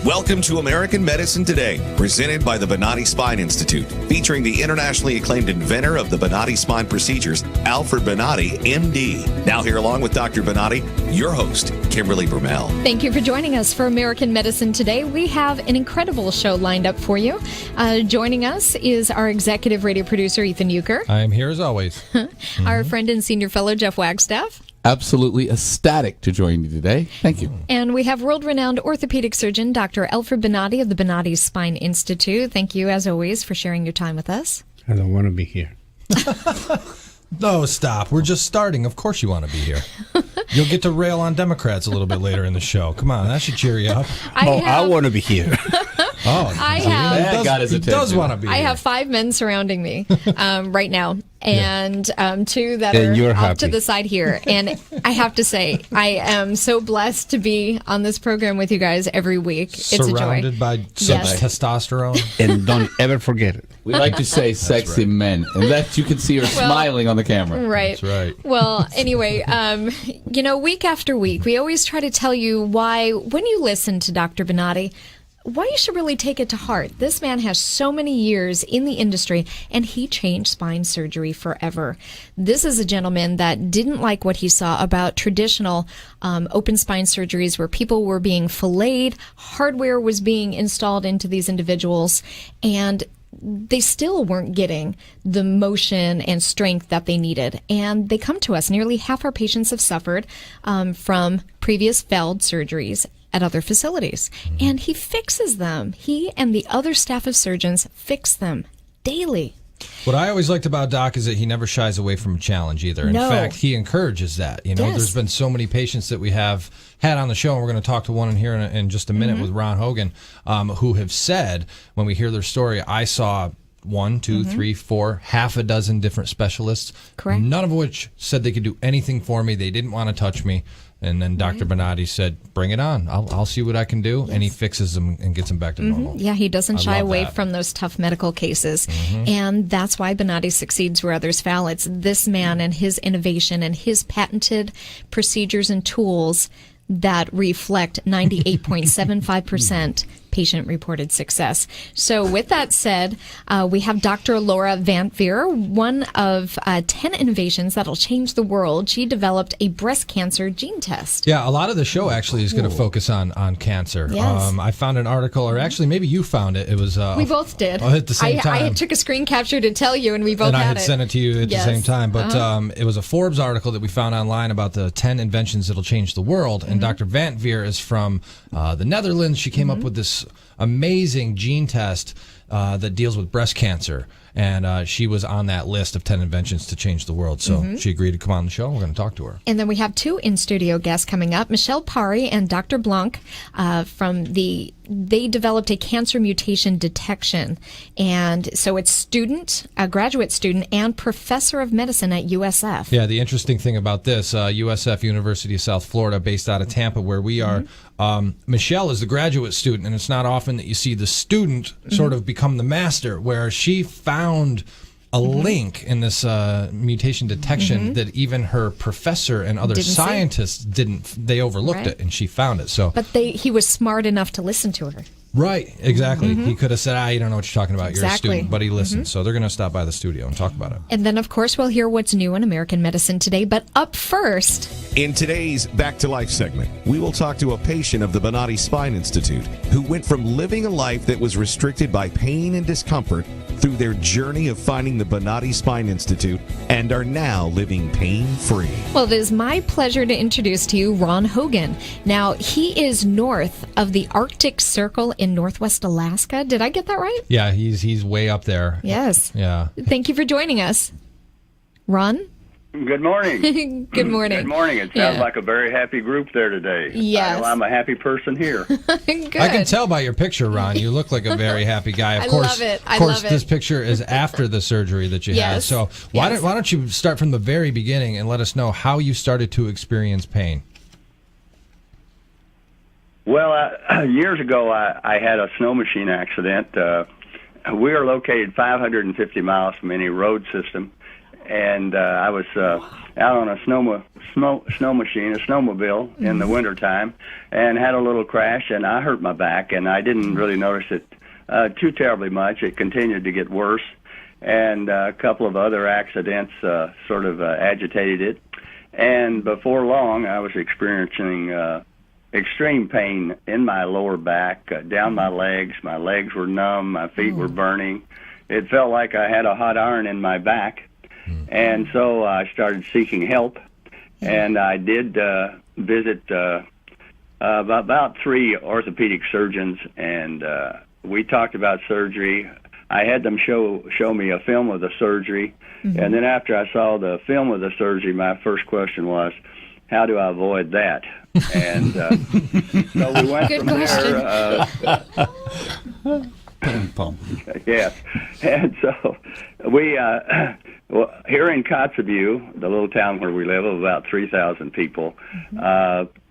Welcome to American Medicine Today, presented by the Bonati Spine Institute, featuring the internationally acclaimed inventor of the Bonati spine procedures, Alfred Bonati, MD. Now here along with Dr. Bonati, your host, Kimberly Brumell. Thank you for joining us for American Medicine Today. We have an incredible show lined up for you. Joining us is our executive radio producer, Ethan Euchre. I am here as always. Our friend and senior fellow, Jeff Wagstaff. Absolutely ecstatic to join you today. Thank you. And we have world-renowned orthopedic surgeon, Dr. Alfred Bonati of the Bonati Spine Institute. Thank you, as always, for sharing your time with us. I don't want to be here. No, stop. We're just starting. Of course you want to be here. You'll get to rail on Democrats a little bit later in the show. Come on, that should cheer you up. I want to be here. He does want to be here. I have 5 men surrounding me right now. And 2 that And are you're off happy. to the side here. And I have to say, I am so blessed to be on this program with you guys every week. It's a joy. Surrounded by such Yes. testosterone. And don't ever forget it. We like to say sexy men, and that you can see her smiling on the camera. Right. That's right. Well, anyway, week after week, we always try to tell you why, when you listen to Dr. Bonati, why you should really take it to heart. This man has so many years in the industry, and he changed spine surgery forever. This is a gentleman that didn't like what he saw about traditional open spine surgeries where people were being filleted, hardware was being installed into these individuals, and they still weren't getting the motion and strength that they needed. And they come to us. Nearly half our patients have suffered from previous failed surgeries at other facilities. And he fixes them. He and the other staff of surgeons fix them daily. What I always liked about Doc is that he never shies away from a challenge either. In No. fact, he encourages that. You know, Yes. there's been so many patients that we have had on the show, and we're going to talk to one in here in just a minute with Ron Hogan, who have said, when we hear their story, I saw 1, 2, 3, 4, half a dozen different specialists. Correct. None of which said they could do anything for me. They didn't want to touch me. And then Dr. Bonati said, bring it on. I'll see what I can do. Yes. And he fixes them and gets them back to normal. Yeah, he doesn't I shy love away that. from those tough medical cases. And that's why Bonati succeeds where others fail. It's this man and his innovation and his patented procedures and tools that reflect 98.75% patient-reported success. So with that said, we have Dr. Laura Van Veer, one of 10 innovations that'll change the world. She developed a breast cancer gene test. Yeah, a lot of the show actually is going to focus on cancer. Yes. I found an article, or actually maybe you found it. It was We both did. at the same time. I took a screen capture to tell you, and we both and I had had it. sent it to you at Yes. the same time. But it was a Forbes article that we found online about the 10 inventions that'll change the world. And Dr. Van Veer is from the Netherlands. She came up with this amazing gene test that deals with breast cancer. And she was on that list of 10 inventions to change the world. So she agreed to come on the show. We're going to talk to her. And then we have 2 in-studio guests coming up, Michelle Pari and Dr. Blanc they developed a cancer mutation detection. And so it's a graduate student and professor of medicine at USF. Yeah, the interesting thing about this, USF, University of South Florida, based out of Tampa, where we are, Michelle is the graduate student, and it's not often that you see the student sort of become the master, where she found a link in this mutation detection that even her professor and other Didn't see. scientists they overlooked Right. it, and she found it. So But he was smart enough to listen to her. right, exactly. He could have said, you don't know what you're talking about. You're a Exactly. student, but he listened. So they're going to stop by the studio and talk about it. And then, of course, we'll hear what's new in American medicine today. But up first, In today's Back to Life segment, we will talk to a patient of the Bonati Spine Institute who went from living a life that was restricted by pain and discomfort through their journey of finding the Bonati Spine Institute and are now living pain-free. well, it is my pleasure to introduce to you Ron Hogan. Now, he is north of the Arctic Circle in Northwest Alaska. Did I get that right? Yeah, he's way up there. Yes. Yeah. Thank you for joining us. Ron? Good morning. Good morning. Good morning. It sounds Yeah. like a very happy group there today. Yes. I'm a happy person here. Good. I can tell by your picture, Ron. You look like a very happy guy. Of I course, love it. I Of course, love it. this picture is after the surgery that you had. Yes. So why Yes. don't you start from the very beginning and let us know how you started to experience pain? Well, years ago, I had a snow machine accident. We are located 550 miles from any road system, and I was out on a snow machine, a snowmobile in the wintertime, and had a little crash, and I hurt my back, and I didn't really notice it too terribly much. It continued to get worse, and a couple of other accidents sort of agitated it. And before long, I was experiencing extreme pain in my lower back, down my legs. My legs were numb, my feet were burning. It felt like I had a hot iron in my back. And so I started seeking help, and I did visit about 3 orthopedic surgeons, and we talked about surgery. I had them show me a film of the surgery, and then after I saw the film of the surgery, my first question was, how do I avoid that? And so we went Good from there. Ping pong. Yes, and so we well, here in Kotzebue, the little town where we live, of about 3,000 people.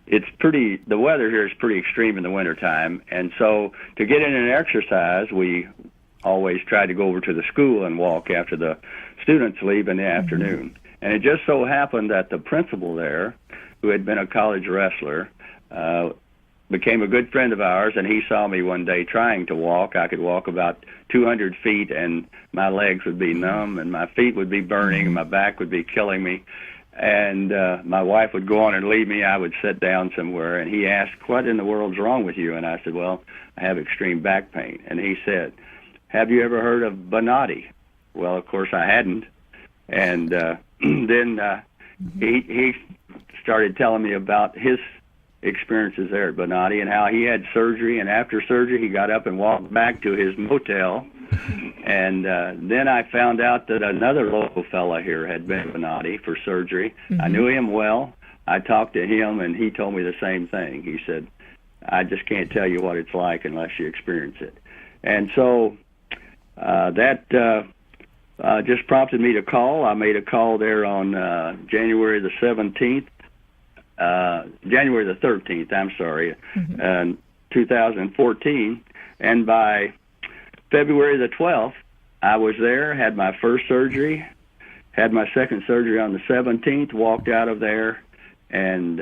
It's pretty. The weather here is pretty extreme in the wintertime, and so to get in an exercise, we always try to go over to the school and walk after the students leave in the afternoon. And it just so happened that the principal there, who had been a college wrestler, became a good friend of ours, and he saw me one day trying to walk. I could walk about 200 feet, and my legs would be numb, and my feet would be burning, and my back would be killing me. And my wife would go on and leave me. I would sit down somewhere, and he asked, what in the world's wrong with you? And I said, well, I have extreme back pain. And he said, have you ever heard of Bonati? Well, of course I hadn't. And then he started telling me about his experiences there at Bonati and how he had surgery, and after surgery he got up and walked back to his motel. And then I found out that another local fella here had been at Bonati for surgery. I knew him well. I talked to him, and he told me the same thing. He said, I just can't tell you what it's like unless you experience it. And so that just prompted me to call. I made a call there on January the 13th, I'm sorry, 2014. And by February the 12th, I was there, had my first surgery, had my second surgery on the 17th, walked out of there, and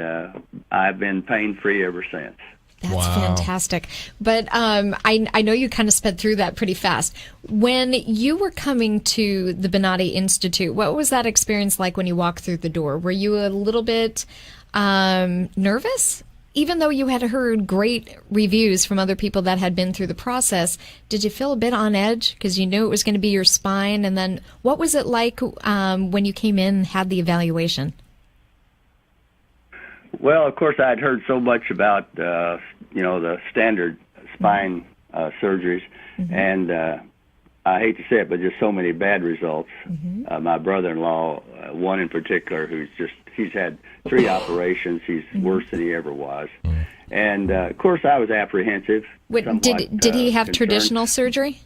I've been pain-free ever since. That's fantastic. But I know you kind of sped through that pretty fast. When you were coming to the Bonati Institute, what was that experience like when you walked through the door? Were you a little bit nervous? Even though you had heard great reviews from other people that had been through the process, did you feel a bit on edge because you knew it was going to be your spine? And then what was it like when you came in and had the evaluation? Well, of course, I'd heard so much about, the standard spine surgeries, and I hate to say it, but just so many bad results. My brother-in-law, one in particular, he's had 3 operations. He's worse than he ever was. And, of course, I was apprehensive. Did he have concerned. Traditional surgery?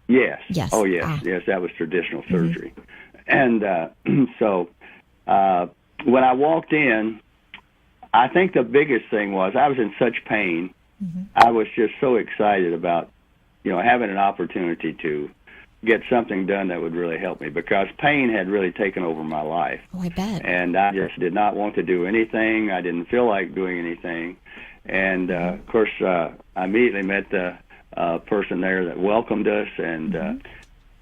Yes. Yes. Oh, yes. Yes, that was traditional surgery. And so when I walked in, I think the biggest thing was I was in such pain. I was just so excited about, having an opportunity to get something done that would really help me, because pain had really taken over my life. Oh, I bet. And I just did not want to do anything. I didn't feel like doing anything. And, of course, I immediately met the person there that welcomed us, and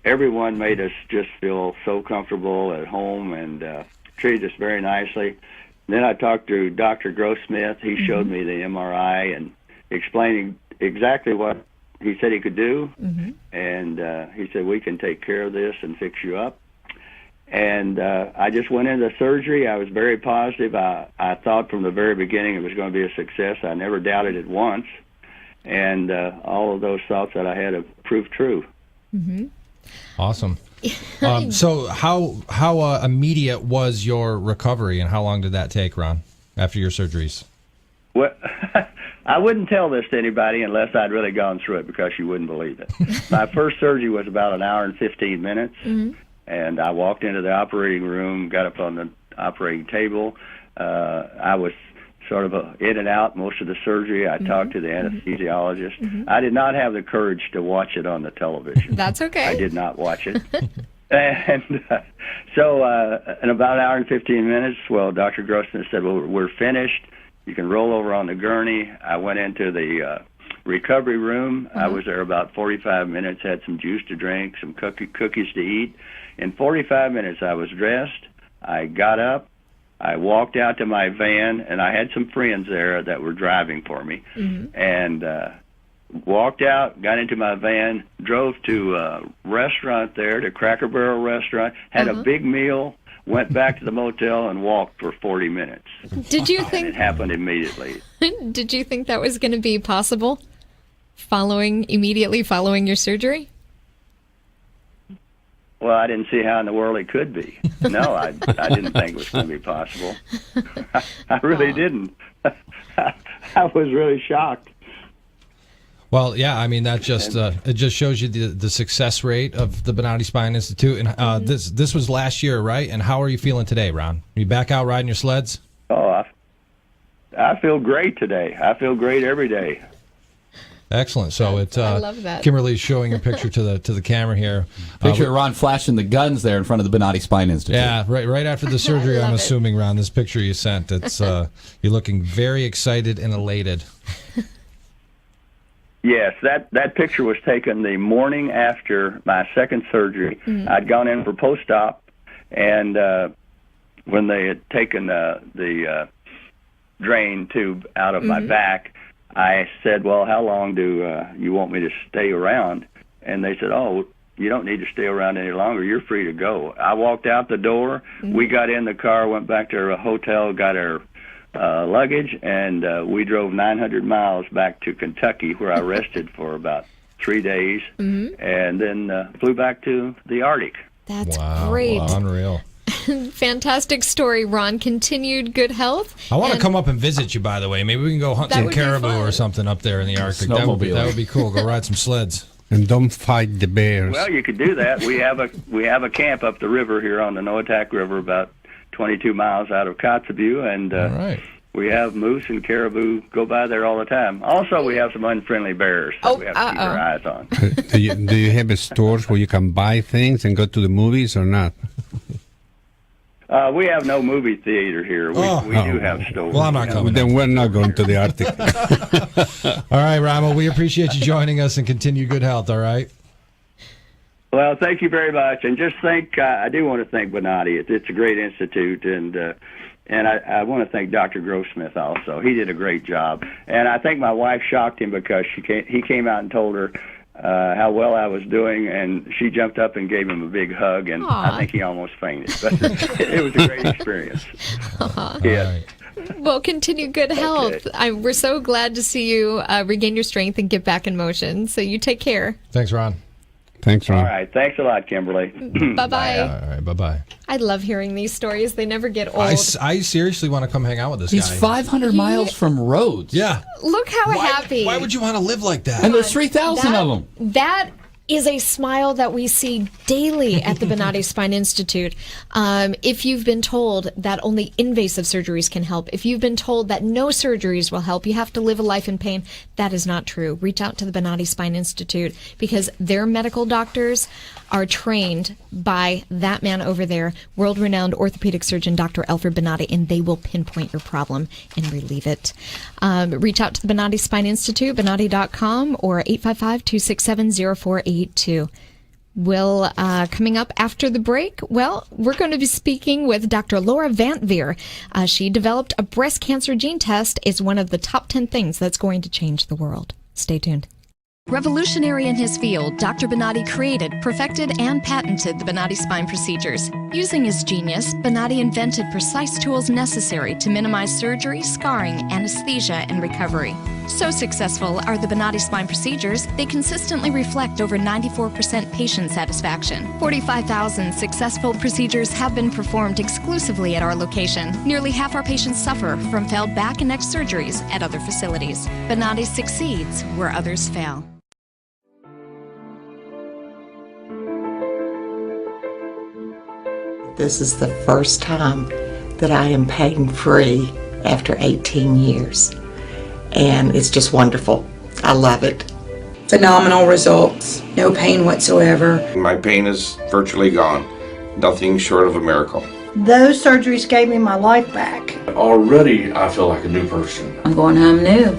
everyone made us just feel so comfortable at home and treated us very nicely. Then I talked to Dr. Grossmith. He showed me the MRI and explaining exactly what he said he could do. And he said, we can take care of this and fix you up. And I just went into surgery. I was very positive. I thought from the very beginning it was going to be a success. I never doubted it once. And all of those thoughts that I had have proved true. Awesome. So how immediate was your recovery, and how long did that take, Ron, after your surgeries? Well, I wouldn't tell this to anybody unless I'd really gone through it, because you wouldn't believe it. My first surgery was about an hour and 15 minutes, and I walked into the operating room, got up on the operating table. I was sort of in and out most of the surgery. I talked to the anesthesiologist. I did not have the courage to watch it on the television. That's okay. I did not watch it. And so in about an hour and 15 minutes, well, Dr. Grossman said, well, we're finished. You can roll over on the gurney. I went into the recovery room. I was there about 45 minutes, had some juice to drink, some cookies to eat. In 45 minutes, I was dressed. I got up. I walked out to my van, and I had some friends there that were driving for me. And walked out, got into my van, drove to a restaurant there, to Cracker Barrel restaurant, had a big meal, went back to the motel, and walked for 40 minutes. Did you And it think happened immediately. Did you think that was going to be possible immediately following your surgery? Well, I didn't see how in the world it could be. No, I didn't think it was going to be possible. I really didn't. I was really shocked. Well, yeah, I mean, that just it just shows you the success rate of the Bonati Spine Institute. And this was last year, right? And how are you feeling today, Ron? Are you back out riding your sleds? Oh, I feel great today. I feel great every day. Excellent. So I love that. Kimberly's showing a picture to the camper here. Picture of Ron flashing the guns there in front of the Bonati Spine Institute. Yeah, right after the surgery. I'm assuming, Ron, this picture you sent. It's you're looking very excited and elated. Yes, that picture was taken the morning after my second surgery. I'd gone in for post-op, and when they had taken the drain tube out of my back, I said, well, how long do you want me to stay around? And they said, oh, you don't need to stay around any longer. You're free to go. I walked out the door. We got in the car, went back to our hotel, got our luggage, and we drove 900 miles back to Kentucky, where I rested for about 3 days, and then flew back to the Arctic. That's Wow, great. unreal. Fantastic story, Ron. Continued good health. I want to come up and visit you, by the way. Maybe we can go hunt That some would be caribou fun. or something up there in the Arctic. That would be cool. Go ride some sleds. And don't fight the bears. Well, you could do that. We have a camp up the river here on the Noatak River, about 22 miles out of Kotzebue, and All right. we have moose and caribou go by there all the time. Also, we have some unfriendly bears that we have to keep our eyes on. do you have a stores where you can buy things and go to the movies or not? We have no movie theater here. We do have stores. Well, I'm not coming. Then we're not going to the Arctic. All right, Ron. Well, we appreciate you joining us and continue good health. All right. Well, thank you very much, and just I do want to thank Bonati. It's a great institute, and I want to thank Dr. Grossmith also. He did a great job, and I think my wife shocked him because he came out and told her how well I was doing, and she jumped up and gave him a big hug, and I think he almost fainted. But it was a great experience. Yeah. Right. Well, continue good health. We're so glad to see you regain your strength and get back in motion. So you take care. Thanks, Ron. Thanks, Ron. All right. Thanks a lot, Kimberly. Bye-bye. All right. Bye-bye. I love hearing these stories. They never get old. I seriously want to come hang out with this He's guy. 500 miles from Rhodes. Yeah. Look how happy. Why would you want to live like that? And there's 3,000 of them. That is a smile that we see daily at the Bonati Spine Institute. If you've been told that only invasive surgeries can help, if you've been told that no surgeries will help, you have to live a life in pain, that is not true. Reach out to the Bonati Spine Institute because their medical doctors are trained by that man over there, world-renowned orthopedic surgeon Dr. Alfred Bonati, and they will pinpoint your problem and relieve it. Reach out to the Bonati Spine Institute, Bonati.com, or 855-267-0482. Will coming up after the break, well, we're going to be speaking with Dr. Laura Vantveer. She developed a breast cancer gene test. It's one of the top 10 things that's going to change the world. Stay tuned. Revolutionary in his field, Dr. Bonati created, perfected, and patented the Bonati spine procedures. Using his genius, Bonati invented precise tools necessary to minimize surgery, scarring, anesthesia, and recovery. So successful are the Bonati spine procedures, they consistently reflect over 94% patient satisfaction. 45,000 successful procedures have been performed exclusively at our location. Nearly half our patients suffer from failed back and neck surgeries at other facilities. Bonati succeeds where others fail. This is the first time that I am pain-free after 18 years. And it's just wonderful. I love it. Phenomenal results. No pain whatsoever. My pain is virtually gone. Nothing short of a miracle. Those surgeries gave me my life back. Already, I feel like a new person. I'm going home new.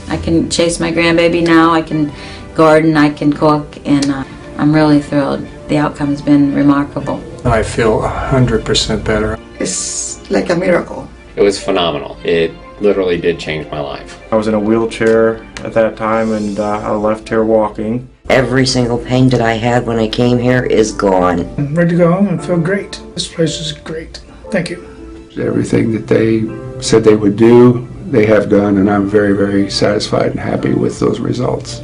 I can chase my grandbaby now. I can garden, I can cook, and I'm really thrilled. The outcome's been remarkable. I feel 100% better. It's like a miracle. It was phenomenal. It literally did change my life. I was in a wheelchair at that time, and I left here walking. Every single pain that I had when I came here is gone. I'm ready to go home and feel great. This place is great. Thank you. Everything that they said they would do, they have done, and I'm very, very satisfied and happy with those results.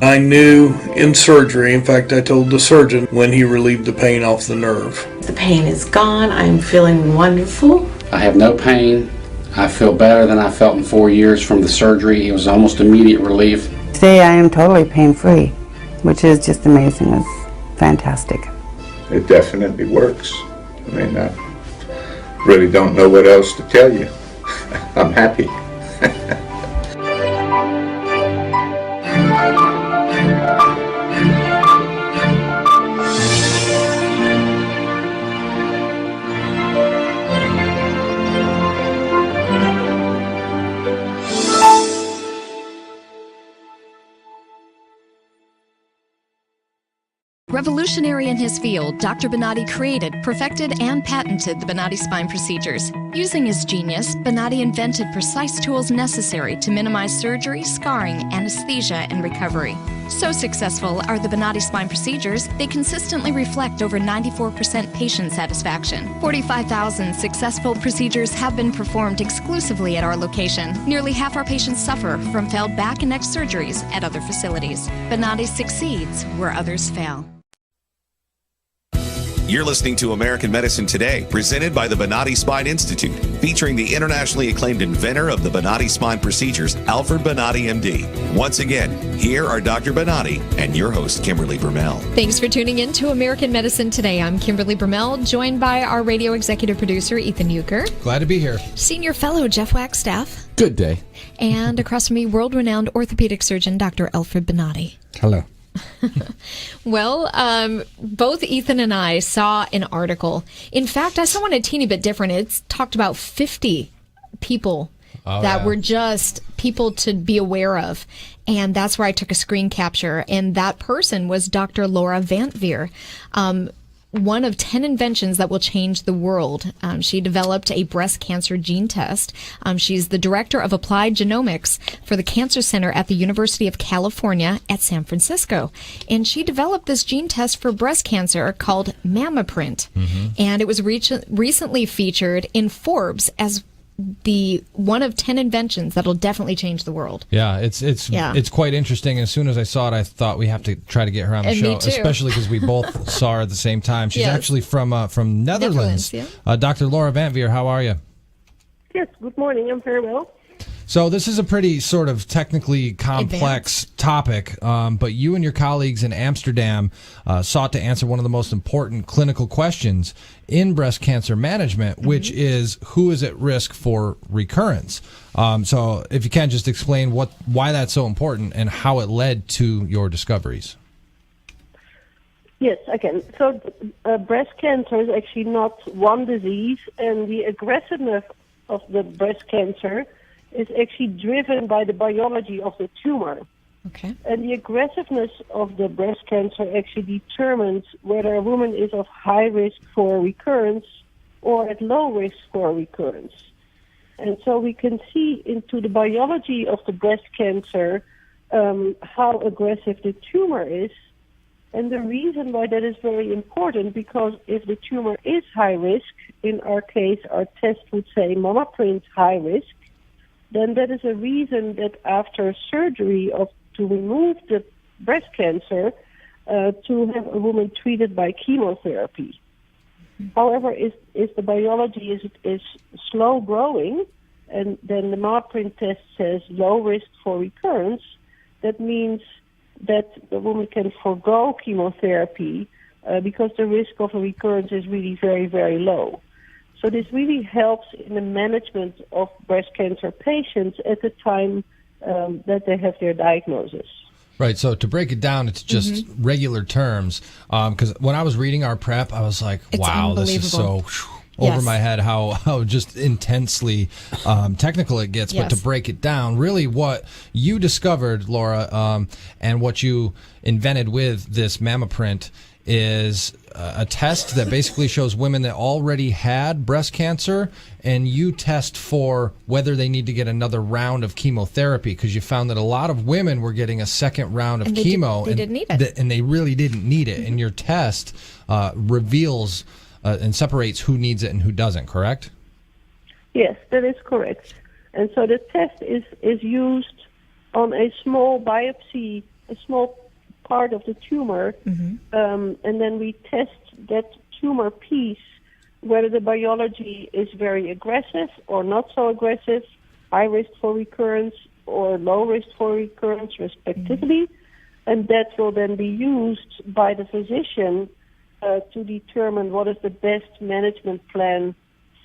I knew in surgery, in fact I told the surgeon when he relieved the pain off the nerve. The pain is gone. I'm feeling wonderful. I have no pain. I feel better than I felt in 4 years from the surgery. It was almost immediate relief. Today I am totally pain-free, which is just amazing. It's fantastic. It definitely works. I mean, I really don't know what else to tell you. I'm happy. Revolutionary in his field, Dr. Bonati created, perfected, and patented the Bonati spine procedures. Using his genius, Bonati invented precise tools necessary to minimize surgery, scarring, anesthesia, and recovery. So successful are the Bonati spine procedures, they consistently reflect over 94% patient satisfaction. 45,000 successful procedures have been performed exclusively at our location. Nearly half our patients suffer from failed back and neck surgeries at other facilities. Bonati succeeds where others fail. You're listening to American Medicine Today, presented by the Bonati Spine Institute, featuring the internationally acclaimed inventor of the Bonati spine procedures, Alfred Bonati, MD. Once again, here are Dr. Bonati and your host, Kimberly Brumell. Thanks for tuning in to American Medicine Today. I'm Kimberly Brumell, joined by our radio executive producer, Ethan Euchre. Glad to be here. Senior fellow, Jeff Wagstaff. Good day. And across from me, world-renowned orthopedic surgeon, Dr. Alfred Bonati. Hello. Well, both Ethan and I saw an article. In fact, I saw one a teeny bit different. It's talked about 50 people were just people to be aware of. And that's where I took a screen capture. And that person was Dr. Laura Vantveur. One of 10 inventions that will change the world. She developed a breast cancer gene test. She's the director of applied genomics for the Cancer Center at the University of California at San Francisco. And she developed this gene test for breast cancer called MammaPrint. Mm-hmm. And it was recently featured in Forbes as the one of 10 inventions that'll definitely change the world. Yeah, it's quite interesting. As soon as I saw it, I thought we have to try to get her on the show, especially because we both saw her at the same time. She's actually from Netherlands. Dr. Laura Vantveur, how are you? Yes, good morning. I'm very well. So this is a pretty sort of technically complex topic, but you and your colleagues in Amsterdam sought to answer one of the most important clinical questions in breast cancer management, which is who is at risk for recurrence. So if you can just explain why that's so important and how it led to your discoveries. Yes, I can. So breast cancer is actually not one disease, and the aggressiveness of the breast cancer is actually driven by the biology of the tumor. Okay. And the aggressiveness of the breast cancer actually determines whether a woman is of high risk for recurrence or at low risk for recurrence. And so we can see into the biology of the breast cancer how aggressive the tumor is. And the reason why that is very important, because if the tumor is high risk, in our case our test would say MammaPrint high risk, then that is a reason that after surgery to remove the breast cancer, to have a woman treated by chemotherapy. However, if the biology is slow growing, and then the MammaPrint test says low risk for recurrence, that means that the woman can forego chemotherapy because the risk of a recurrence is really very, very low. So this really helps in the management of breast cancer patients at the time that they have their diagnosis. Right. So to break it down, it's just regular terms. Because when I was reading our prep, I was like, wow, this is so over my head how just intensely technical it gets. But to break it down, really what you discovered, Laura, and what you invented with this MammaPrint is a test that basically shows women that already had breast cancer, and you test for whether they need to get another round of chemotherapy, because you found that a lot of women were getting a second round of chemo they didn't need it. And they really didn't need it. And your test reveals and separates who needs it and who doesn't, correct? Yes, that is correct. And so the test is used on a small biopsy, a small part of the tumor, and then we test that tumor piece, whether the biology is very aggressive or not so aggressive, high risk for recurrence or low risk for recurrence, respectively, and that will then be used by the physician to determine what is the best management plan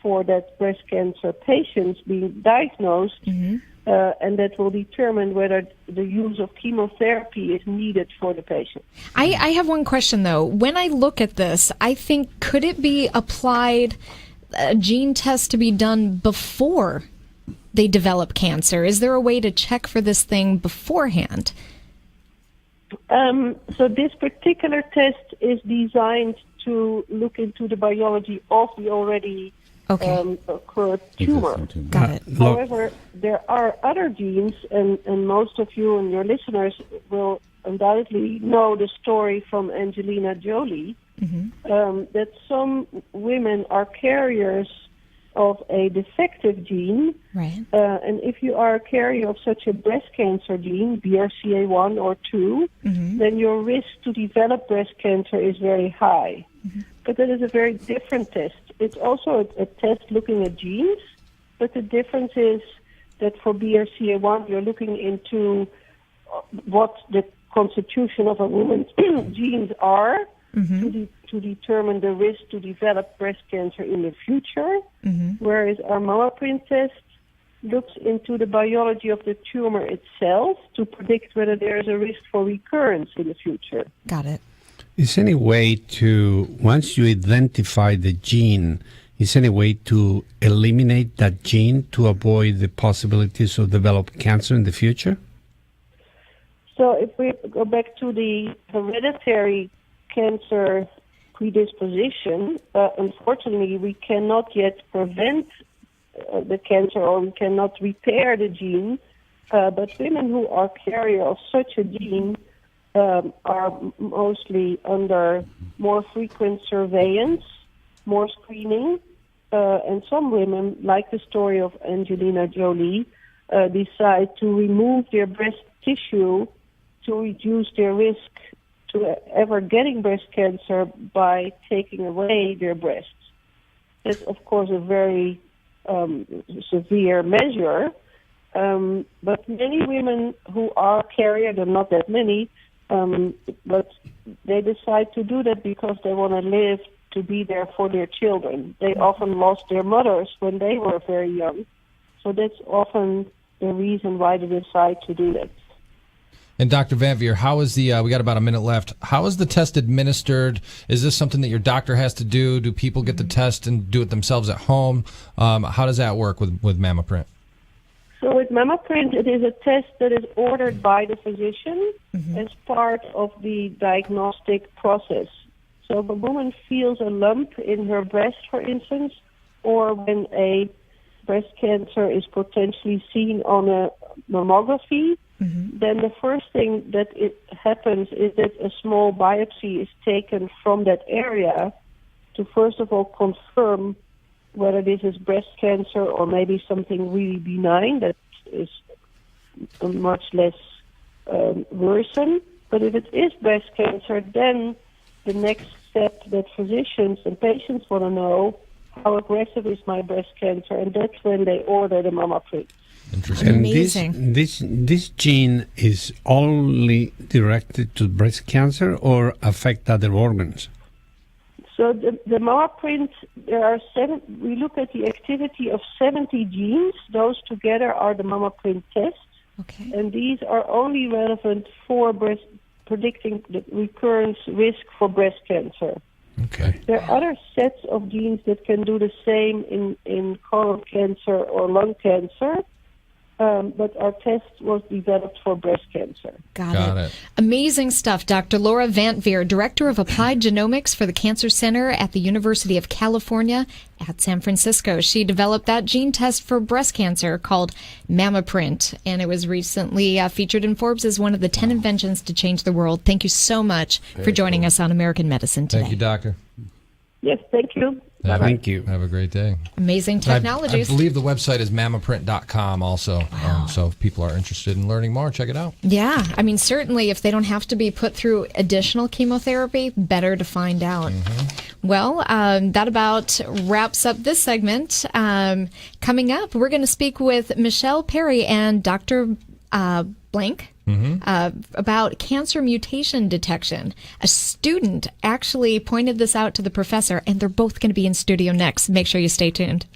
for that breast cancer patient being diagnosed, and that will determine whether the use of chemotherapy is needed for the patient. I have one question, though. When I look at this, I think, could it be applied, a gene test to be done before they develop cancer? Is there a way to check for this thing beforehand? So this particular test is designed to look into the biology of the already occurred tumor. Got it. However, there are other genes, and most of you and your listeners will undoubtedly know the story from Angelina Jolie, that some women are carriers of a defective gene. Right. And if you are a carrier of such a breast cancer gene, BRCA1 or 2, then your risk to develop breast cancer is very high. But that is a very different test. It's also a test looking at genes, but the difference is that for BRCA1, you're looking into what the constitution of a woman's genes are to determine the risk to develop breast cancer in the future, whereas our MammaPrint test looks into the biology of the tumor itself to predict whether there is a risk for recurrence in the future. Got it. Is any way to, once you identify the gene, is any way to eliminate that gene to avoid the possibilities of develop cancer in the future? So if we go back to the hereditary cancer predisposition, unfortunately we cannot yet prevent the cancer, or we cannot repair the gene, but women who are carrier of such a gene are mostly under more frequent surveillance, more screening, and some women, like the story of Angelina Jolie, decide to remove their breast tissue to reduce their risk to ever getting breast cancer by taking away their breasts. That's, of course, a very severe measure, but many women who are carrier, there are not that many, but they decide to do that because they want to live to be there for their children. They often lost their mothers when they were very young, so that's often the reason why they decide to do that. And Dr. Van Veer, how is the, we got about a minute left, how is the test administered? Is this something that your doctor has to do? Do people get the test and do it themselves at home? How does that work with MammaPrint? So with MammaPrint, it is a test that is ordered by the physician as part of the diagnostic process. So if a woman feels a lump in her breast, for instance, or when a breast cancer is potentially seen on a mammography, then the first thing that happens is that a small biopsy is taken from that area to first of all confirm whether this is breast cancer or maybe something really benign that is much less worrisome. But if it is breast cancer, then the next step that physicians and patients want to know, how aggressive is my breast cancer, and that's when they order the MammaPrint. Interesting. And Amazing. this gene is only directed to breast cancer or affect other organs? So the MammaPrint, there are we look at the activity of 70 genes. Those together are the MammaPrint test. Okay. And these are only relevant for predicting the recurrence risk for breast cancer. Okay. There are other sets of genes that can do the same in colon cancer or lung cancer, but our test was developed for breast cancer. Got it. Amazing stuff. Dr. Laura Vantveer, Director of Applied Genomics for the Cancer Center at the University of California at San Francisco. She developed that gene test for breast cancer called MammaPrint, and it was recently featured in Forbes as one of the 10 inventions to change the world. Thank you so much for joining us on American Medicine today. Thank you, Doctor. Yes, thank you. Thank you. Have a great day. Amazing technologies. I believe the website is mammaprint.com also. Wow. So if people are interested in learning more, check it out. Yeah. I mean, certainly if they don't have to be put through additional chemotherapy, better to find out. Well, that about wraps up this segment. Coming up, we're going to speak with Michelle Perry and Dr. Blank. About cancer mutation detection. A student actually pointed this out to the professor, and they're both going to be in studio next. Make sure you stay tuned.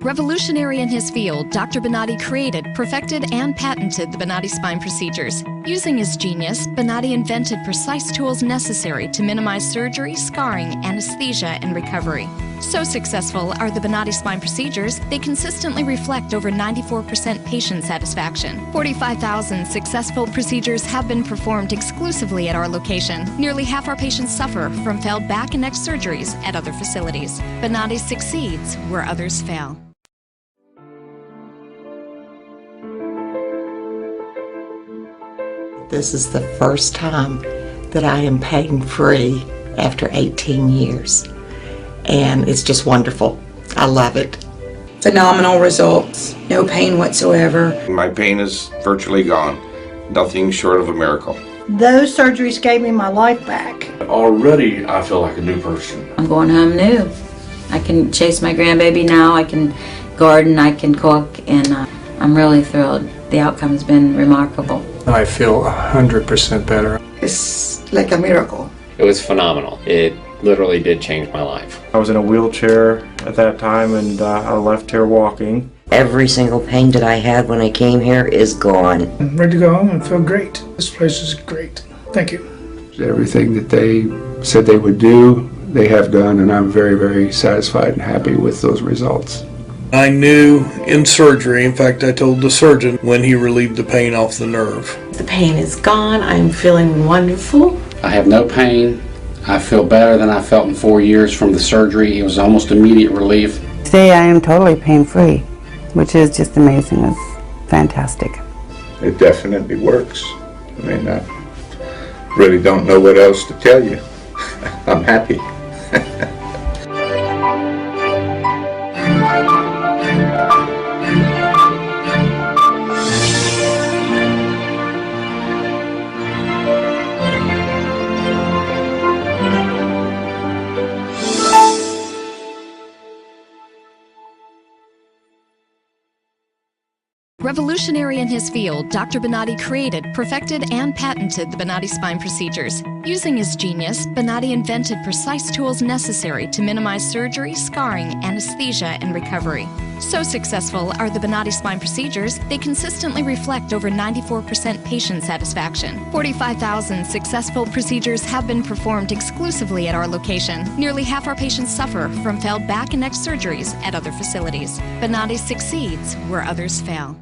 Revolutionary in his field, Dr. Bonati created, perfected, and patented the Bonati spine procedures. Using his genius, Bonati invented precise tools necessary to minimize surgery, scarring, anesthesia, and recovery. So successful are the Bonati spine procedures, they consistently reflect over 94% patient satisfaction. 45,000 successful procedures have been performed exclusively at our location. Nearly half our patients suffer from failed back and neck surgeries at other facilities. Bonati succeeds where others fail. This is the first time that I am pain-free after 18 years. And it's just wonderful. I love it. Phenomenal results. No pain whatsoever. My pain is virtually gone. Nothing short of a miracle. Those surgeries gave me my life back. Already, I feel like a new person. I'm going home new. I can chase my grandbaby now. I can garden. I can cook. And I'm really thrilled. The outcome's been remarkable. I feel 100% better. It's like a miracle. It was phenomenal. It literally did change my life. I was in a wheelchair at that time, and I left here walking. Every single pain that I had when I came here is gone. I'm ready to go home and feel great. This place is great. Thank you. Everything that they said they would do, they have done, and I'm very, very satisfied and happy with those results. I knew in surgery, in fact, I told the surgeon when he relieved the pain off the nerve. The pain is gone. I'm feeling wonderful. I have no pain. I feel better than I felt in 4 years from the surgery. It was almost immediate relief. Today I am totally pain-free, which is just amazing. It's fantastic. It definitely works. I mean, I really don't know what else to tell you. I'm happy. Revolutionary in his field, Dr. Bonati created, perfected, and patented the Bonati spine procedures. Using his genius, Bonati invented precise tools necessary to minimize surgery, scarring, anesthesia, and recovery. So successful are the Bonati spine procedures, they consistently reflect over 94% patient satisfaction. 45,000 successful procedures have been performed exclusively at our location. Nearly half our patients suffer from failed back and neck surgeries at other facilities. Bonati succeeds where others fail.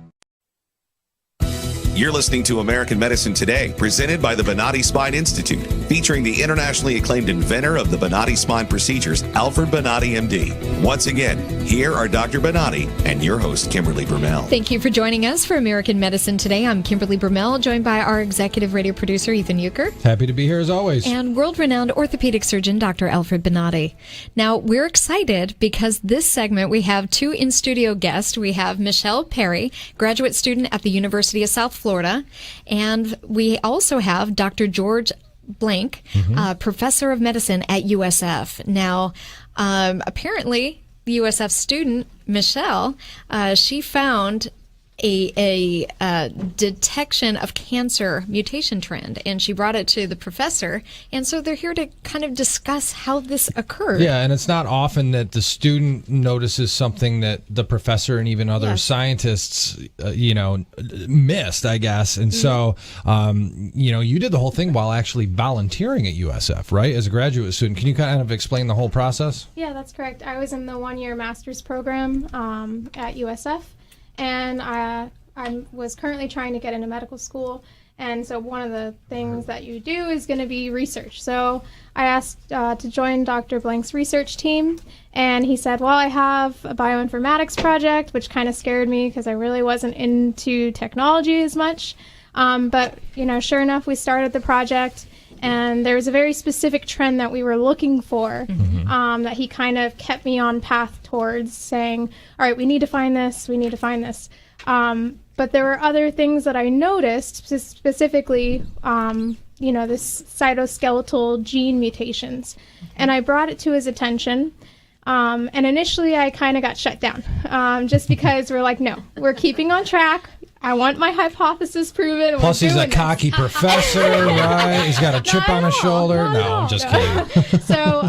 You're listening to American Medicine Today, presented by the Bonati Spine Institute, featuring the internationally acclaimed inventor of the Bonati spine procedures, Alfred Bonati, MD. Once again, here are Dr. Bonati and your host, Kimberly Brumell. Thank you for joining us for American Medicine Today. I'm Kimberly Brumell, joined by our executive radio producer, Ethan Euchre. Happy to be here as always. And world-renowned orthopedic surgeon, Dr. Alfred Bonati. Now, we're excited because this segment, we have two in-studio guests. We have Michelle Perry, graduate student at the University of South Florida, and we also have Dr. George Blank, professor of medicine at USF. Now, apparently, the USF student, Michelle, she found a detection of cancer mutation trend, and she brought it to the professor, and so they're here to kind of discuss how this occurred. Yeah, and it's not often that the student notices something that the professor and even other scientists, missed, I guess. And so, you did the whole thing while actually volunteering at USF, right, as a graduate student. Can you kind of explain the whole process? Yeah, that's correct. I was in the one-year master's program at USF, and I was currently trying to get into medical school. And so one of the things that you do is going to be research. So I asked to join Dr. Blank's research team, and he said, well, I have a bioinformatics project, which kind of scared me because I really wasn't into technology as much. But, sure enough, we started the project, and there was a very specific trend that we were looking for, that he kind of kept me on path towards, saying, all right, we need to find this, we need to find this. But there were other things that I noticed, specifically, this cytoskeletal gene mutations. And I brought it to his attention. And initially, I kind of got shut down, just because we're like, no, we're keeping on track. I want my hypothesis proven. Plus, he's a cocky professor, right? He's got a chip on his shoulder. No, I'm just kidding. So,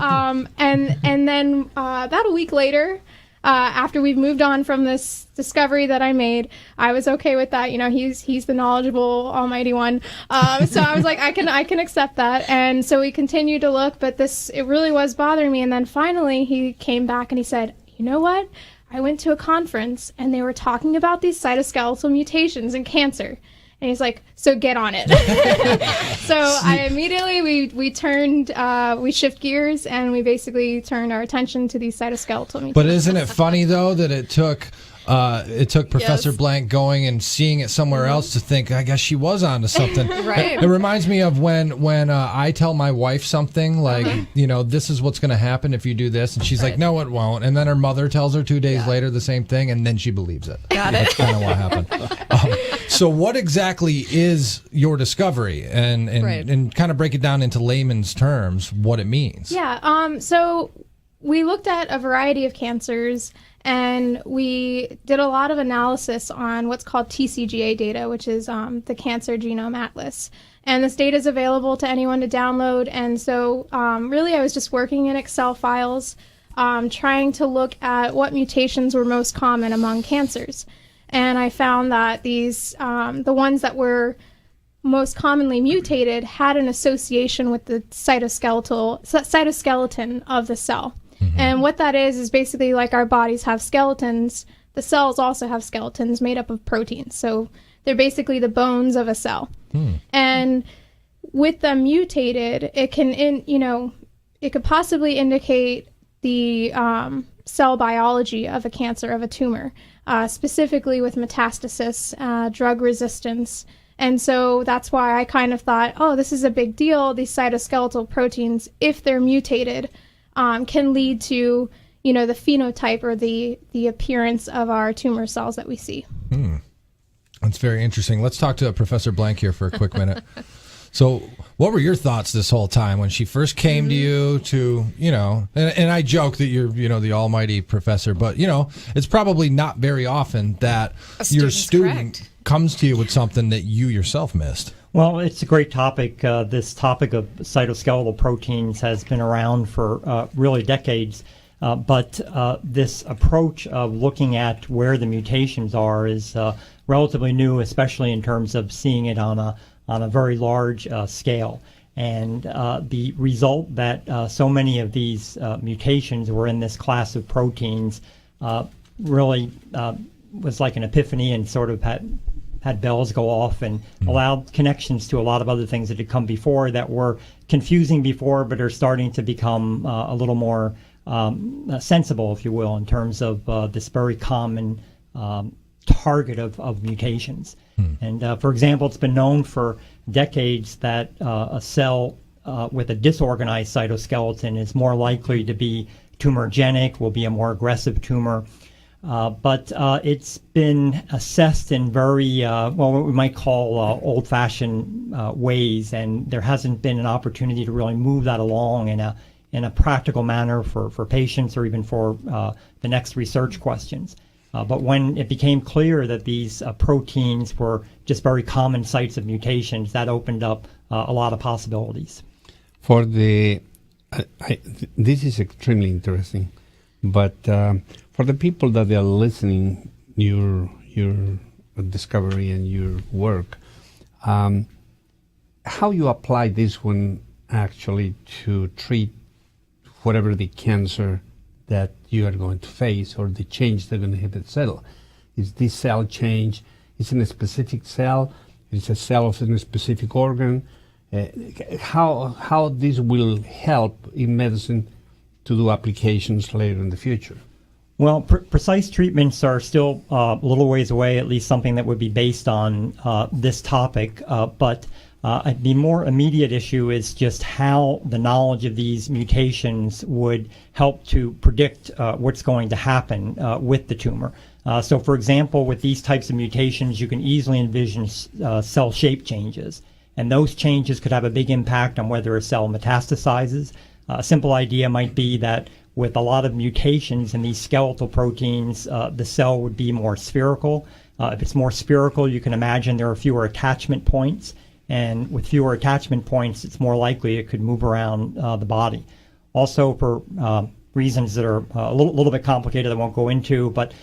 and then about a week later, after we've moved on from this discovery that I made, I was okay with that. He's the knowledgeable, almighty one. So I was like, I can accept that. And so we continued to look, but it really was bothering me. And then finally, he came back and he said, you know what? I went to a conference and they were talking about these cytoskeletal mutations in cancer. And he's like, so get on it. So I immediately, we shift gears and we basically turned our attention to these cytoskeletal mutations. But isn't it funny, though, that it took Professor Blank going and seeing it somewhere else to think, I guess she was onto something. Right. It reminds me of when I tell my wife something like, this is what's going to happen if you do this. And she's like, no, it won't. And then her mother tells her 2 days later the same thing, and then she believes it. Got it. That's kind of what happened. So what exactly is your discovery? And kind of break it down into layman's terms, what it means. Yeah. So we looked at a variety of cancers, and we did a lot of analysis on what's called TCGA data, which is the Cancer Genome Atlas. And this data is available to anyone to download. And so really I was just working in Excel files, trying to look at what mutations were most common among cancers. And I found that these, the ones that were most commonly mutated had an association with the cytoskeleton of the cell. And what that is basically like our bodies have skeletons. The cells also have skeletons made up of proteins. So they're basically the bones of a cell. And with them mutated, it can, it could possibly indicate the cell biology of a cancer, of a tumor, specifically with metastasis, drug resistance. And so that's why I kind of thought, oh, this is a big deal. These cytoskeletal proteins, if they're mutated, can lead to, the phenotype or the appearance of our tumor cells that we see. That's very interesting. Let's talk to Professor Blank here for a quick minute. So what were your thoughts this whole time when she first came to you to, and I joke that you're, the almighty professor, but, it's probably not very often that your student comes to you with something that you yourself missed. Well, it's a great topic. This topic of cytoskeletal proteins has been around for really decades. But this approach of looking at where the mutations are is relatively new, especially in terms of seeing it on a very large scale. And the result that so many of these mutations were in this class of proteins really was like an epiphany, and sort of had bells go off and allowed connections to a lot of other things that had come before that were confusing before, but are starting to become a little more sensible, if you will, in terms of this very common target of mutations. And for example, it's been known for decades that a cell with a disorganized cytoskeleton is more likely to be tumorigenic, will be a more aggressive tumor. But it's been assessed in very, what we might call old-fashioned ways, and there hasn't been an opportunity to really move that along in a practical manner for patients or even for the next research questions. But when it became clear that these proteins were just very common sites of mutations, that opened up a lot of possibilities. For the, this is extremely interesting, but for the people that are listening, your discovery and your work, how you apply this one actually to treat whatever the cancer that you are going to face or the change they're going to hit the cell. Is this cell change, is in a specific cell, it's a cell of a specific organ? How this will help in medicine to do applications later in the future? Well, precise treatments are still a little ways away, at least something that would be based on this topic. But the more immediate issue is just how the knowledge of these mutations would help to predict what's going to happen with the tumor. So, for example, with these types of mutations, you can easily envision cell shape changes. And those changes could have a big impact on whether a cell metastasizes. A simple idea might be that with a lot of mutations in these skeletal proteins, the cell would be more spherical. If it's more spherical, you can imagine there are fewer attachment points. And with fewer attachment points, it's more likely it could move around the body. Also, for reasons that are a little bit complicated I won't go into, but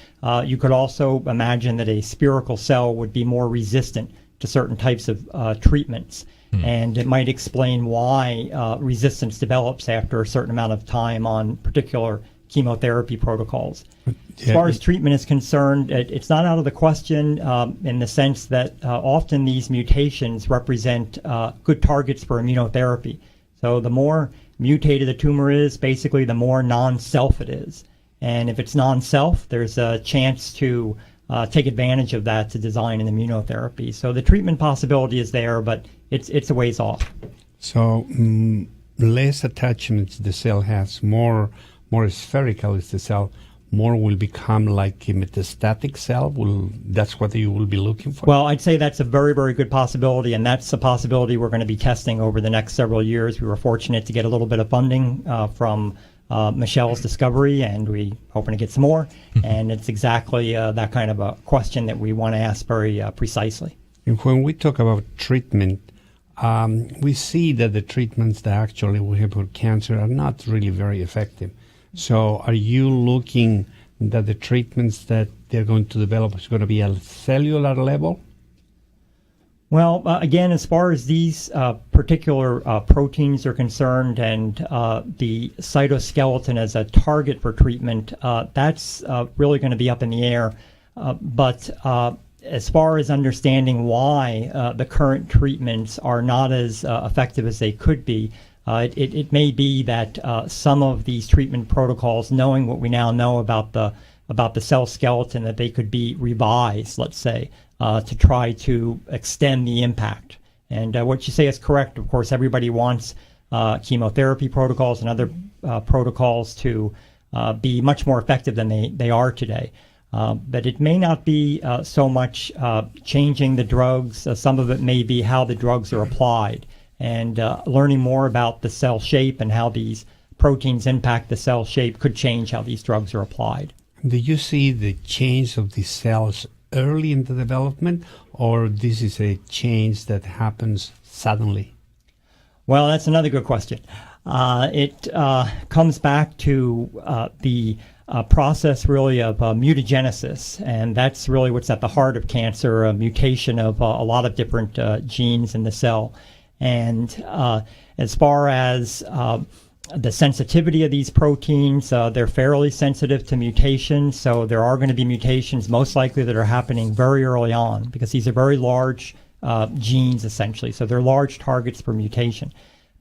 you could also imagine that a spherical cell would be more resistant to certain types of treatments. And it might explain why resistance develops after a certain amount of time on particular chemotherapy protocols. As far as treatment is concerned, it's not out of the question in the sense that often these mutations represent good targets for immunotherapy. So the more mutated the tumor is, basically the more non-self it is. And if it's non-self, there's a chance to take advantage of that to design an immunotherapy. So the treatment possibility is there, but it's a ways off. So less attachments the cell has, more spherical is the cell, more will become like a metastatic cell. That's what you will be looking for? Well, I'd say that's a very, very good possibility, and that's a possibility we're going to be testing over the next several years. We were fortunate to get a little bit of funding from Michelle's discovery, and we hoping to get some more. And it's exactly that kind of a question that we want to ask very precisely. And when we talk about treatment, we see that the treatments that actually we have for cancer are not really very effective. So are you looking that the treatments that they're going to develop is going to be at a cellular level? Well, again, as far as these particular proteins are concerned and the cytoskeleton as a target for treatment, that's really going to be up in the air. But as far as understanding why the current treatments are not as effective as they could be, it may be that some of these treatment protocols, knowing what we now know about the cell skeleton, that they could be revised, let's say, to try to extend the impact. And what you say is correct. Of course, everybody wants chemotherapy protocols and other protocols to be much more effective than they are today. But it may not be so much changing the drugs. Some of it may be how the drugs are applied, and learning more about the cell shape and how these proteins impact the cell shape could change how these drugs are applied. Do you see the change of the cells early in the development, or this is a change that happens suddenly? Well, that's another good question. It comes back to the process really of mutagenesis, and that's really what's at the heart of cancer, a mutation of a lot of different genes in the cell. And as far as the sensitivity of these proteins, they're fairly sensitive to mutations, so there are going to be mutations most likely that are happening very early on, because these are very large genes essentially, so they're large targets for mutation.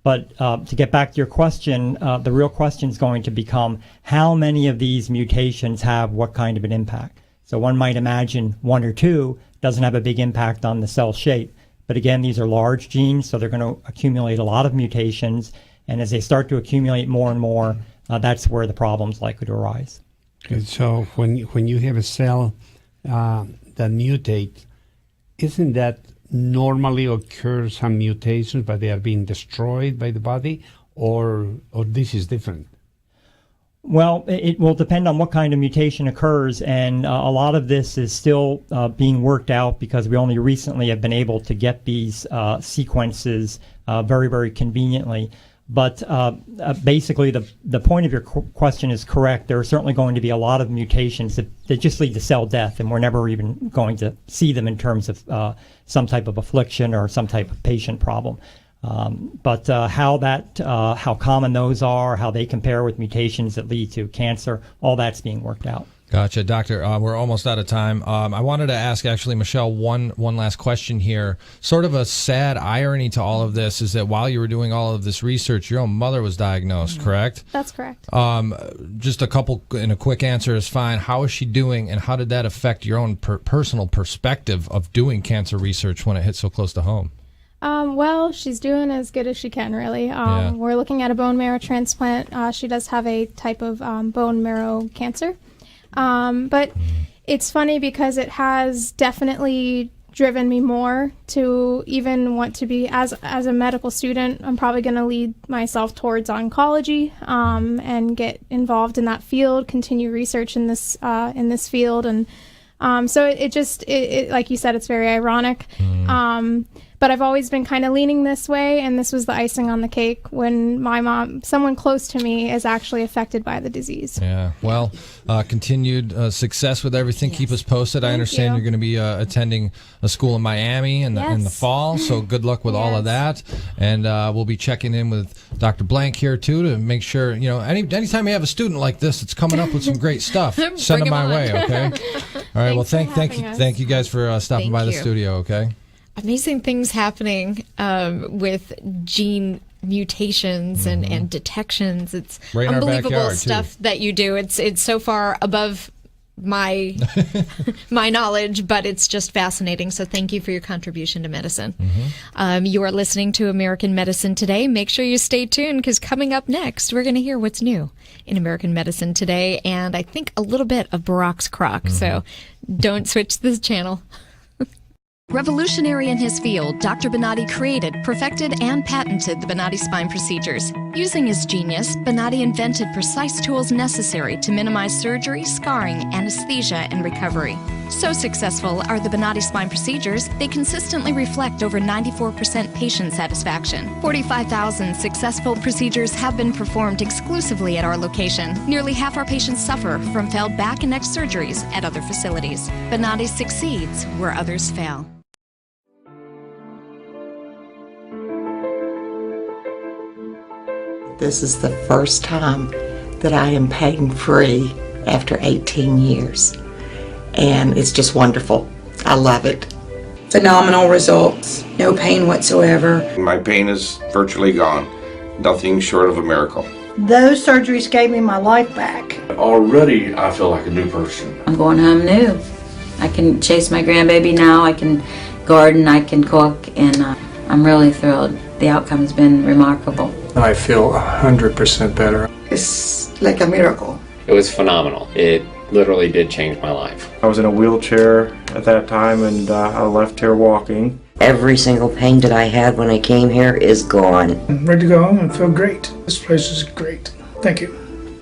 But to get back to your question, the real question is going to become how many of these mutations have what kind of an impact. So one might imagine one or two doesn't have a big impact on the cell shape. But again, these are large genes, so they're going to accumulate a lot of mutations. And as they start to accumulate more and more, that's where the problem's likely to arise. Okay, so when you have a cell that mutates, isn't that normally occurs some mutations, but they are being destroyed by the body, or this is different? Well, it will depend on what kind of mutation occurs, and a lot of this is still being worked out because we only recently have been able to get these sequences very, very conveniently. But basically, the point of your question is correct. There are certainly going to be a lot of mutations that just lead to cell death, and we're never even going to see them in terms of some type of affliction or some type of patient problem. But how common those are, how they compare with mutations that lead to cancer, all that's being worked out. Gotcha, Doctor. We're almost out of time. I wanted to ask, actually, Michelle, one last question here. Sort of a sad irony to all of this is that while you were doing all of this research, your own mother was diagnosed, correct? That's correct. Just a couple, in a quick answer is fine. How is she doing, and how did that affect your own personal perspective of doing cancer research when it hit so close to home? Well, she's doing as good as she can, really. We're looking at a bone marrow transplant. She does have a type of bone marrow cancer. But it's funny because it has definitely driven me more to even want to be, as a medical student, I'm probably going to lead myself towards oncology and get involved in that field, continue research in this field. And so it just, like you said, it's very ironic. But I've always been kind of leaning this way, and this was the icing on the cake when my mom, someone close to me, is actually affected by the disease. Yeah, well, continued success with everything. Yes. Keep us posted. I understand you're going to be attending a school in Miami in the fall, so good luck with all of that. And we'll be checking in with Dr. Blank here, too, to make sure, anytime you have a student like this that's coming up with some great stuff, send them my way, okay? All right, well, thank you guys for stopping by the studio, okay? Amazing things happening with gene mutations and detections. It's right unbelievable stuff that you do. It's so far above my my knowledge, but it's just fascinating. So thank you for your contribution to medicine. You are listening to American Medicine Today. Make sure you stay tuned, because coming up next, we're going to hear what's new in American Medicine Today, and I think a little bit of Barack's crock. So don't switch this channel. Revolutionary in his field, Dr. Bonati created, perfected, and patented the Bonati spine procedures. Using his genius, Bonati invented precise tools necessary to minimize surgery, scarring, anesthesia, and recovery. So successful are the Bonati spine procedures, they consistently reflect over 94% patient satisfaction. 45,000 successful procedures have been performed exclusively at our location. Nearly half our patients suffer from failed back and neck surgeries at other facilities. Bonati succeeds where others fail. This is the first time that I am pain-free after 18 years. And it's just wonderful. I love it. Phenomenal results. No pain whatsoever. My pain is virtually gone. Nothing short of a miracle. Those surgeries gave me my life back. Already, I feel like a new person. I'm going home new. I can chase my grandbaby now. I can garden. I can cook. And I'm really thrilled. The outcome has been remarkable. I feel 100% better. It's like a miracle. It was phenomenal. It literally did change my life. I was in a wheelchair at that time, and I left here walking. Every single pain that I had when I came here is gone. I'm ready to go home and feel great. This place is great. Thank you.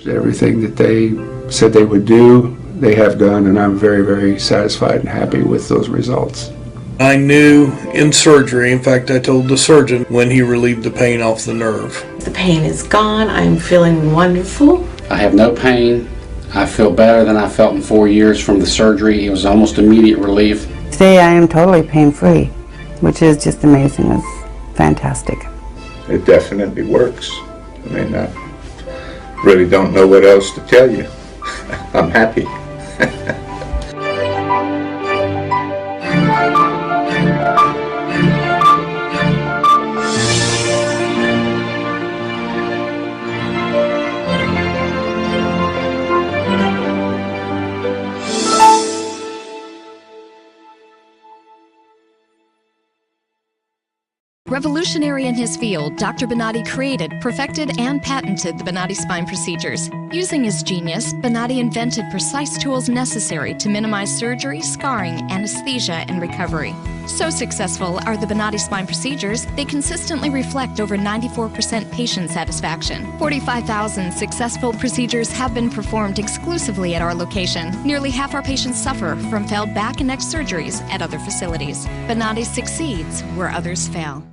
Everything that they said they would do, they have done, and I'm very, very satisfied and happy with those results. I knew in surgery, in fact, I told the surgeon when he relieved the pain off the nerve. The pain is gone. I'm feeling wonderful. I have no pain. I feel better than I felt in 4 years from the surgery. It was almost immediate relief. Today I am totally pain-free, which is just amazing. It's fantastic. It definitely works. I mean, I really don't know what else to tell you. I'm happy. Revolutionary in his field, Dr. Bonati created, perfected, and patented the Bonati spine procedures. Using his genius, Bonati invented precise tools necessary to minimize surgery, scarring, anesthesia, and recovery. So successful are the Bonati spine procedures, they consistently reflect over 94% patient satisfaction. 45,000 successful procedures have been performed exclusively at our location. Nearly half our patients suffer from failed back and neck surgeries at other facilities. Bonati succeeds where others fail.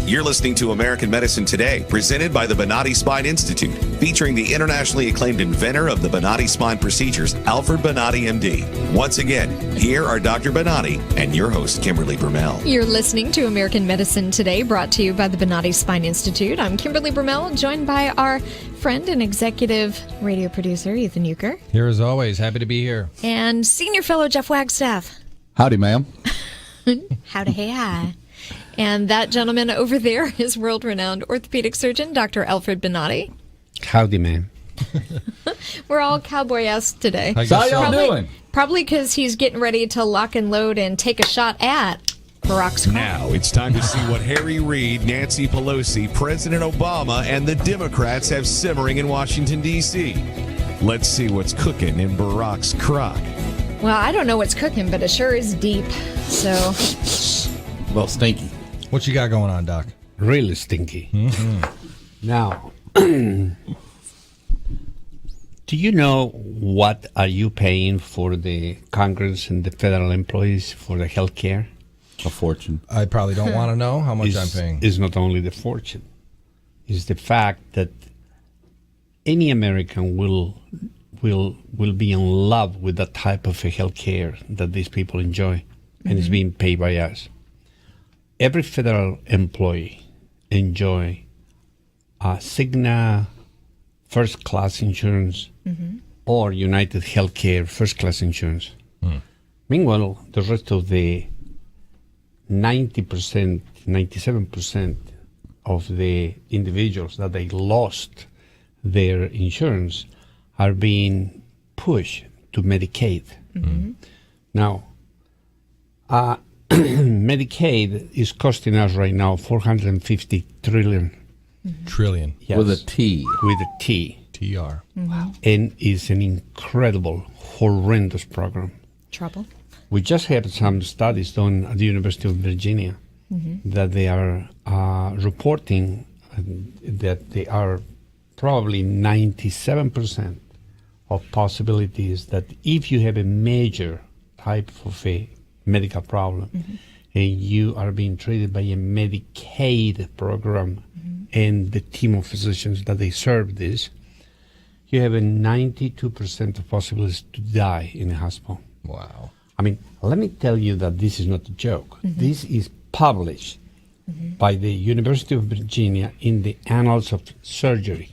You're listening to American Medicine Today, presented by the Bonati Spine Institute, featuring the internationally acclaimed inventor of the Bonati spine procedures, Alfred Bonati, MD. Once again, here are Dr. Bonati and your host, Kimberly Brumell. You're listening to American Medicine Today, brought to you by the Bonati Spine Institute. I'm Kimberly Brumell, joined by our friend and executive radio producer, Ethan Euchre. Here as always, happy to be here. And senior fellow Jeff Wagstaff. Howdy, ma'am. Howdy, hey, hi. And that gentleman over there is world-renowned orthopedic surgeon, Dr. Alfred Bonati. Howdy, man. We're all cowboy-esque today. How y'all doing? Probably because he's getting ready to lock and load and take a shot at Barack's car. Now it's time to see what Harry Reid, Nancy Pelosi, President Obama, and the Democrats have simmering in Washington, D.C. Let's see what's cooking in Barack's crock. Well, I don't know what's cooking, but it sure is deep. So, Well, stinky. What you got going on, Doc? Really stinky. Now, do you know what are you paying for the Congress and the federal employees for the health care? A fortune. I probably don't want to know how much I'm paying. It's not only the fortune. It's the fact that any American will be in love with the type of health care that these people enjoy, and it's being paid by us. Every federal employee enjoy Cigna first-class insurance or United Healthcare first-class insurance. Meanwhile, the rest of the 90%, 97% of the individuals that they lost their insurance are being pushed to Medicaid. Now, Medicaid is costing us right now $450 trillion. Trillion. Yes. With a T. With a T. TR. Wow. And it's an incredible, horrendous program. Trouble. We just had some studies done at the University of Virginia that they are reporting that they are probably 97% of possibilities that if you have a major type of a medical problem and you are being treated by a Medicaid program and the team of physicians that they serve this, you have a 92% of possibilities to die in a hospital. Wow. I mean, let me tell you that this is not a joke. This is published by the University of Virginia in the Annals of Surgery.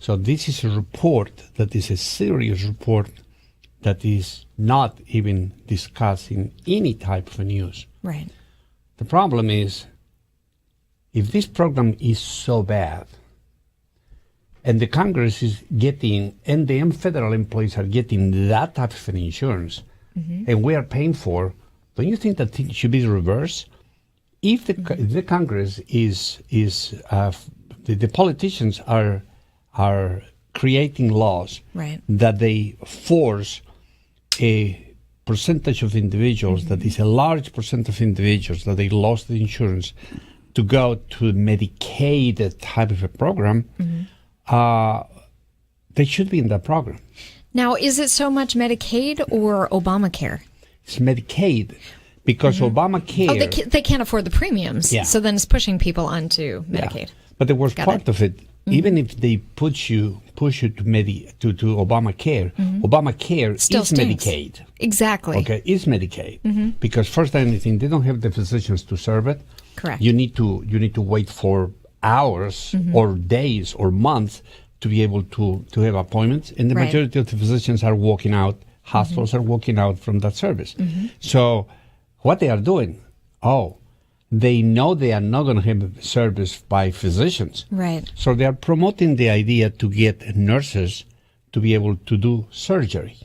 So this is a report that is a serious report that is not even discussed in any type of news. Right. The problem is, if this program is so bad, and the Congress is getting, and the federal employees are getting that type of an insurance, and we are paying for, don't you think that it should be the reverse? If the Congress is the politicians are creating laws that they force a percentage of individuals, that is a large percent of individuals that they lost the insurance, to go to Medicaid type of a program, they should be in that program. Now, is it so much Medicaid or Obamacare? It's Medicaid, because Obamacare... Oh, they can't afford the premiums, so then it's pushing people onto Medicaid. But the worst part of it, even if they push you to Obamacare, Obamacare Still is stinks. Medicaid. Exactly. Okay, is Medicaid because first than anything, they don't have the physicians to serve it. Correct. You need to wait for hours or days or months to be able to have appointments, and the majority of the physicians are walking out. Hospitals are walking out from that service. So what they are doing? They know they are not going to have service by physicians. Right. So they are promoting the idea to get nurses to be able to do surgery.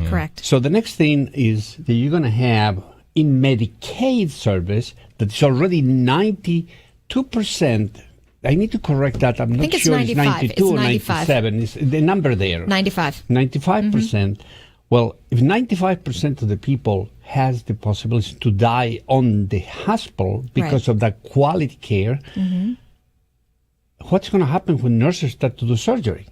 Correct. So the next thing is that you're going to have in Medicaid service that is already 92%. I need to correct that. I'm not sure it's 92 or 97. It's the number there. 95. 95%. Well, if 95% of the people has the possibility to die on the hospital because of that quality care, what's going to happen when nurses start to do surgery?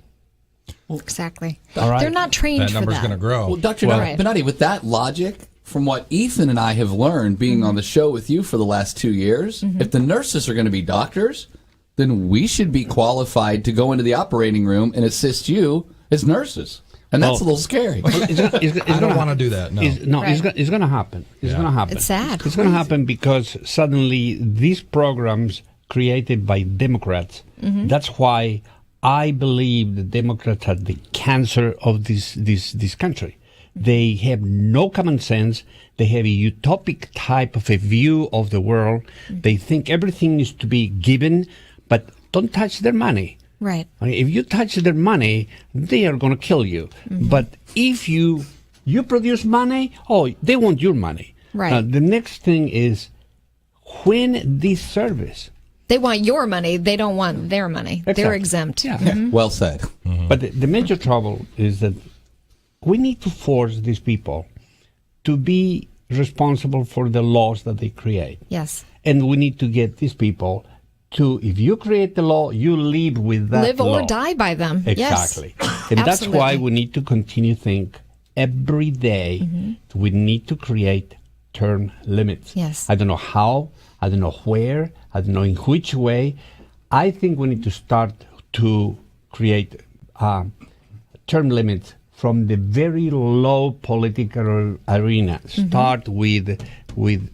Exactly. All right. They're not trained for that. That number's going to grow. Well, Dr. Bonatti, with that logic, from what Ethan and I have learned being on the show with you for the last 2 years, if the nurses are going to be doctors, then we should be qualified to go into the operating room and assist you as nurses. And that's a little scary. I don't want to do that. No, it's going to happen. It's going to happen. It's sad. It's going to happen because suddenly these programs created by Democrats, that's why I believe the Democrats are the cancer of this country. They have no common sense. They have a utopic type of a view of the world. They think everything is to be given, but don't touch their money. Right. If you touch their money, they are going to kill you. But if you produce money, they want your money. Right. Now, the next thing is when this service. They want your money. They don't want their money. Exactly. They're exempt. Yeah. Well said. But the major trouble is that we need to force these people to be responsible for the laws that they create. Yes. And we need to get these people to, if you create the law, you live with that Live law. or die by them. Exactly. Yes. And that's why we need to continue to think every day we need to create term limits. Yes. I don't know how, I don't know where, I don't know in which way. I think we need to start to create term limits from the very low political arena. Start with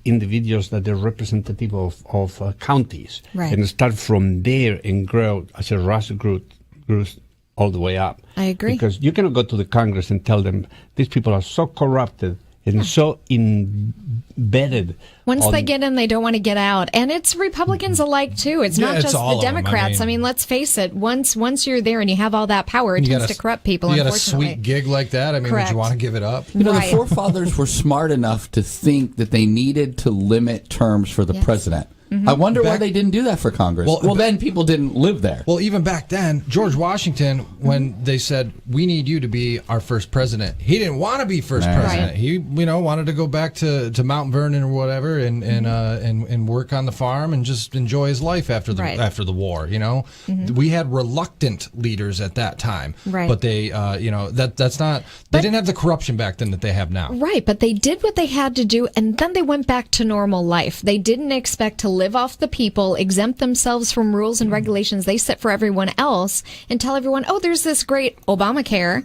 individuals that are representative of counties, and start from there and grow as a grassroots all the way up. I agree. Because you cannot go to the Congress and tell them these people are so corrupted and so embedded. Once they get in, they don't want to get out. And it's Republicans alike, too. It's not just the Democrats. I mean, let's face it. Once you're there and you have all that power, it tends to corrupt people, you unfortunately. got a sweet gig like that? I mean, would you want to give it up? You know, the forefathers were smart enough to think that they needed to limit terms for the president. I wonder why they didn't do that for Congress. Well, then people didn't live there. Well, even back then, George Washington, when they said, we need you to be our first president, he didn't want to be first president. He, wanted to go back to Mount Vernon or whatever and work on the farm and just enjoy his life after the war, We had reluctant leaders at that time. Right. But they, that's not, they didn't have the corruption back then that they have now. Right, but they did what they had to do, and then they went back to normal life. They didn't expect to live off the people, exempt themselves from rules and regulations they set for everyone else, and tell everyone, there's this great Obamacare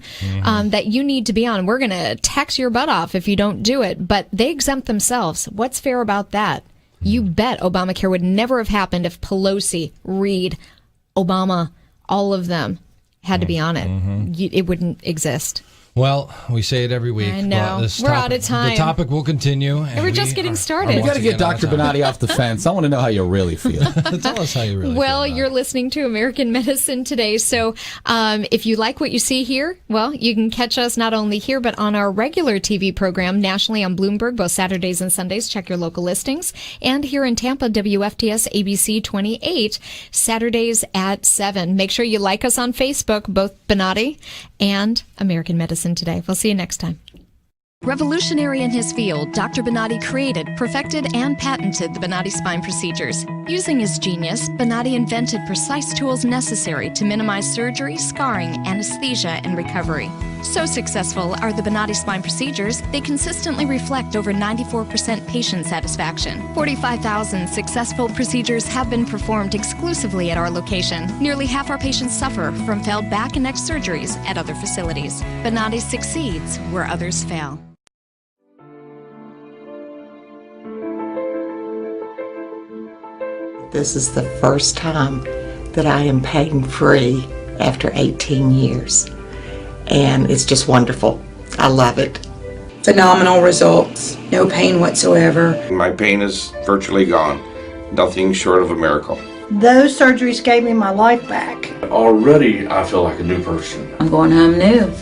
that you need to be on. We're going to tax your butt off if you don't do it. But they exempt themselves. What's fair about that? You bet Obamacare would never have happened if Pelosi, Reid, Obama, all of them had to be on it. It wouldn't exist. Well, we say it every week. I know. We're out of time. The topic will continue. And we're just getting started. We got to get Dr. Bonatti off the fence. I want to know how you really feel. Tell us how you really feel. Well, you're listening to American Medicine Today. So if you like what you see here, well, you can catch us not only here, but on our regular TV program nationally on Bloomberg, both Saturdays and Sundays. Check your local listings. And here in Tampa, WFTS ABC 28, Saturdays at 7. Make sure you like us on Facebook, both Bonatti and American Medicine Today. We'll see you next time. Revolutionary in his field, Dr. Bonatti created, perfected, and patented the Bonatti spine procedures. Using his genius, Bonatti invented precise tools necessary to minimize surgery, scarring, anesthesia, and recovery. So successful are the Bonatti spine procedures, they consistently reflect over 94% patient satisfaction. 45,000 successful procedures have been performed exclusively at our location. Nearly half our patients suffer from failed back and neck surgeries at other facilities. Bonatti succeeds where others fail. This is the first time that I am pain-free after 18 years. And it's just wonderful. I love it. Phenomenal results. No pain whatsoever. My pain is virtually gone. Nothing short of a miracle. Those surgeries gave me my life back. Already, I feel like a new person. I'm going home new.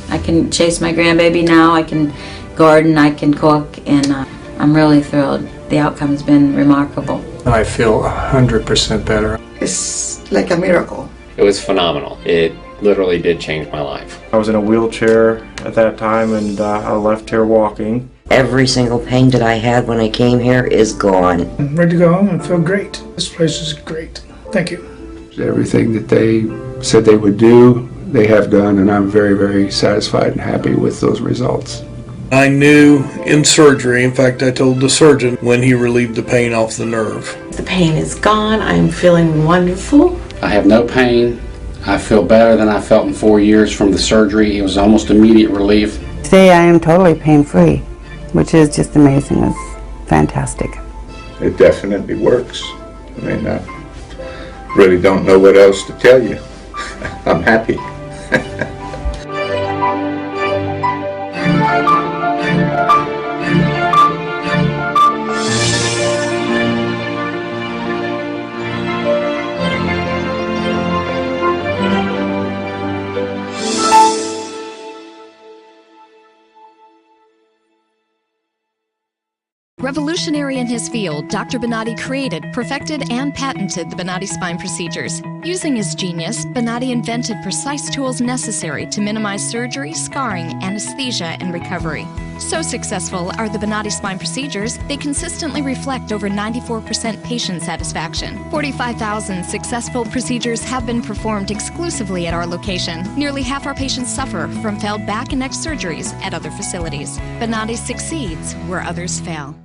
I can chase my grandbaby now. I can garden. I can cook. And I'm really thrilled. The outcome's been remarkable. I feel 100% better. It's like a miracle. It was phenomenal. It literally did change my life. I was in a wheelchair at that time, and I left here walking. Every single pain that I had when I came here is gone. I'm ready to go home and feel great. This place is great. Thank you. Everything that they said they would do, they have done, and I'm very, very satisfied and happy with those results. I knew in surgery, in fact, I told the surgeon when he relieved the pain off the nerve. The pain is gone. I'm feeling wonderful. I have no pain. I feel better than I felt in 4 years from the surgery. It was almost immediate relief. Today I am totally pain-free, which is just amazing. It's fantastic. It definitely works. I mean, I really don't know what else to tell you. I'm happy. Revolutionary in his field, Dr. Bonati created, perfected, and patented the Bonati spine procedures. Using his genius, Bonati invented precise tools necessary to minimize surgery, scarring, anesthesia, and recovery. So successful are the Bonati spine procedures, they consistently reflect over 94% patient satisfaction. 45,000 successful procedures have been performed exclusively at our location. Nearly half our patients suffer from failed back and neck surgeries at other facilities. Bonati succeeds where others fail.